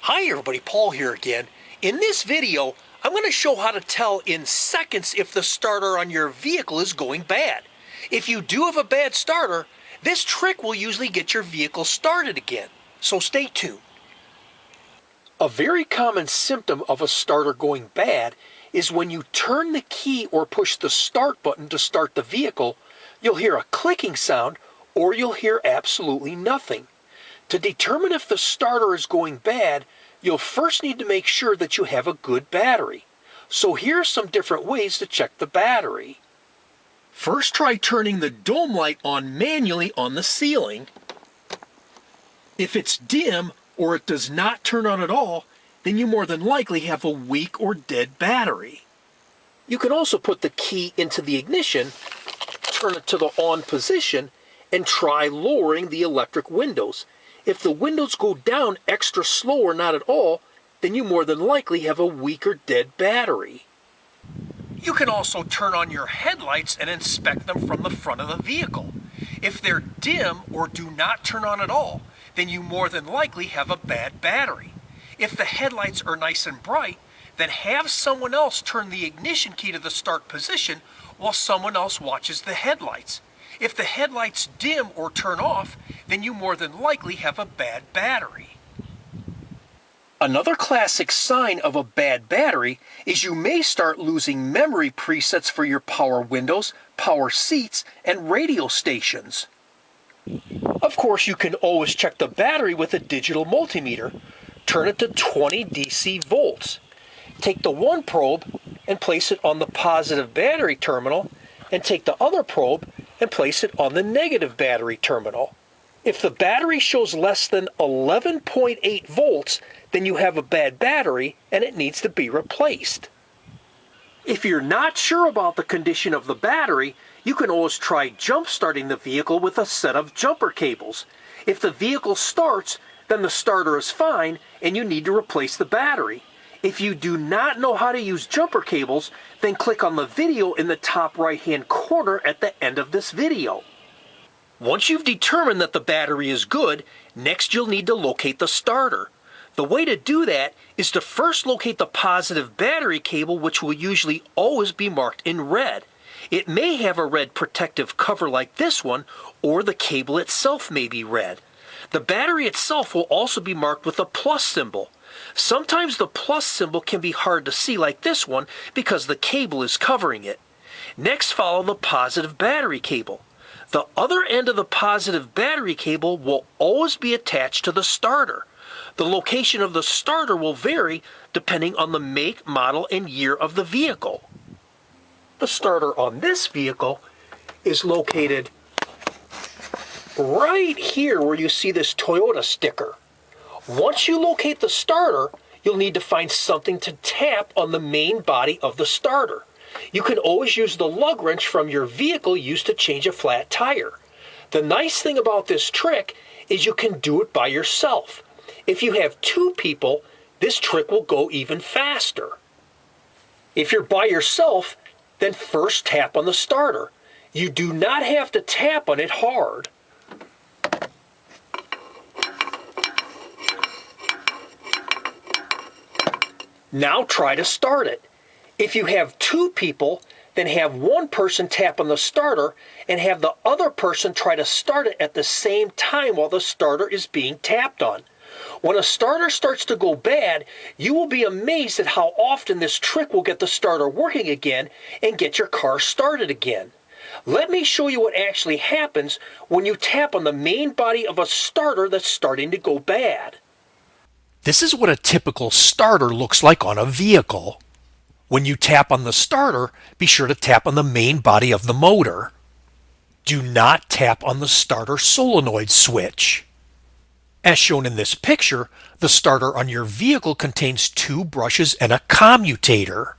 Hi everybody, Paul here again. In this video, I'm going to show how to tell in seconds if the starter on your vehicle is going bad. If you do have a bad starter, this trick will usually get your vehicle started again. So stay tuned. A very common symptom of a starter going bad is when you turn the key or push the start button to start the vehicle, you'll hear a clicking sound or you'll hear absolutely nothing. To determine if the starter is going bad, you'll first need to make sure that you have a good battery. So here are some different ways to check the battery. First, try turning the dome light on manually on the ceiling. If it's dim or it does not turn on at all, then you more than likely have a weak or dead battery. You can also put the key into the ignition, turn it to the on position, and try lowering the electric windows. If the windows go down extra slow or not at all, then you more than likely have a weak or dead battery. You can also turn on your headlights and inspect them from the front of the vehicle. If they're dim or do not turn on at all, then you more than likely have a bad battery. If the headlights are nice and bright, then have someone else turn the ignition key to the start position while someone else watches the headlights. If the headlights dim or turn off, then you more than likely have a bad battery. Another classic sign of a bad battery is you may start losing memory presets for your power windows, power seats, and radio stations. Of course, you can always check the battery with a digital multimeter. Turn it to 20 DC volts. Take the one probe and place it on the positive battery terminal, and take the other probe and place it on the negative battery terminal. If the battery shows less than 11.8 volts, then you have a bad battery and it needs to be replaced. If you're not sure about the condition of the battery, you can always try jump starting the vehicle with a set of jumper cables. If the vehicle starts, then the starter is fine and you need to replace the battery. If you do not know how to use jumper cables, then click on the video in the top right-hand corner at the end of this video. Once you've determined that the battery is good, next you'll need to locate the starter. The way to do that is to first locate the positive battery cable, which will usually always be marked in red. It may have a red protective cover like this one, or the cable itself may be red. The battery itself will also be marked with a plus symbol. Sometimes the plus symbol can be hard to see like this one because the cable is covering it. Next, follow the positive battery cable. The other end of the positive battery cable will always be attached to the starter. The location of the starter will vary depending on the make, model, and year of the vehicle. The starter on this vehicle is located right here where you see this Toyota sticker. Once you locate the starter, you'll need to find something to tap on the main body of the starter. You can always use the lug wrench from your vehicle used to change a flat tire. The nice thing about this trick is you can do it by yourself. If you have two people, this trick will go even faster. If you're by yourself, then first tap on the starter. You do not have to tap on it hard. Now try to start it. If you have two people, then have one person tap on the starter and have the other person try to start it at the same time while the starter is being tapped on. When a starter starts to go bad, you will be amazed at how often this trick will get the starter working again and get your car started again. Let me show you what actually happens when you tap on the main body of a starter that's starting to go bad. This is what a typical starter looks like on a vehicle. When you tap on the starter, be sure to tap on the main body of the motor. Do not tap on the starter solenoid switch. As shown in this picture, the starter on your vehicle contains two brushes and a commutator.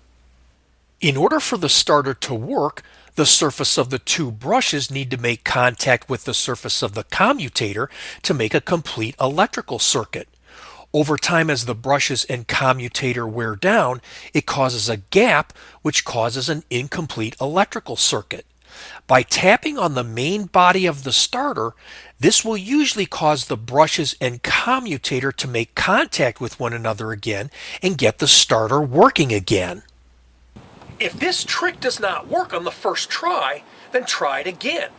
In order for the starter to work, the surface of the two brushes need to make contact with the surface of the commutator to make a complete electrical circuit. Over time, as the brushes and commutator wear down, it causes a gap which causes an incomplete electrical circuit. By tapping on the main body of the starter, this will usually cause the brushes and commutator to make contact with one another again and get the starter working again. If this trick does not work on the first try, then try it again.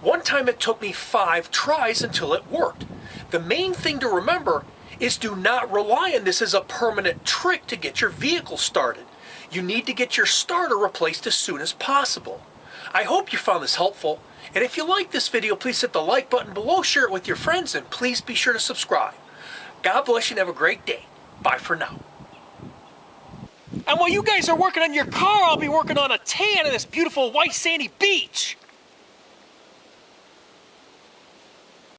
One time it took me 5 tries until it worked. The main thing to remember is do not rely on this as a permanent trick to get your vehicle started. You need to get your starter replaced as soon as possible. I hope you found this helpful, and if you like this video, please hit the like button below, share it with your friends, and please be sure to subscribe. God bless you and have a great day. Bye for now. And while you guys are working on your car, I'll be working on a tan on this beautiful white sandy beach.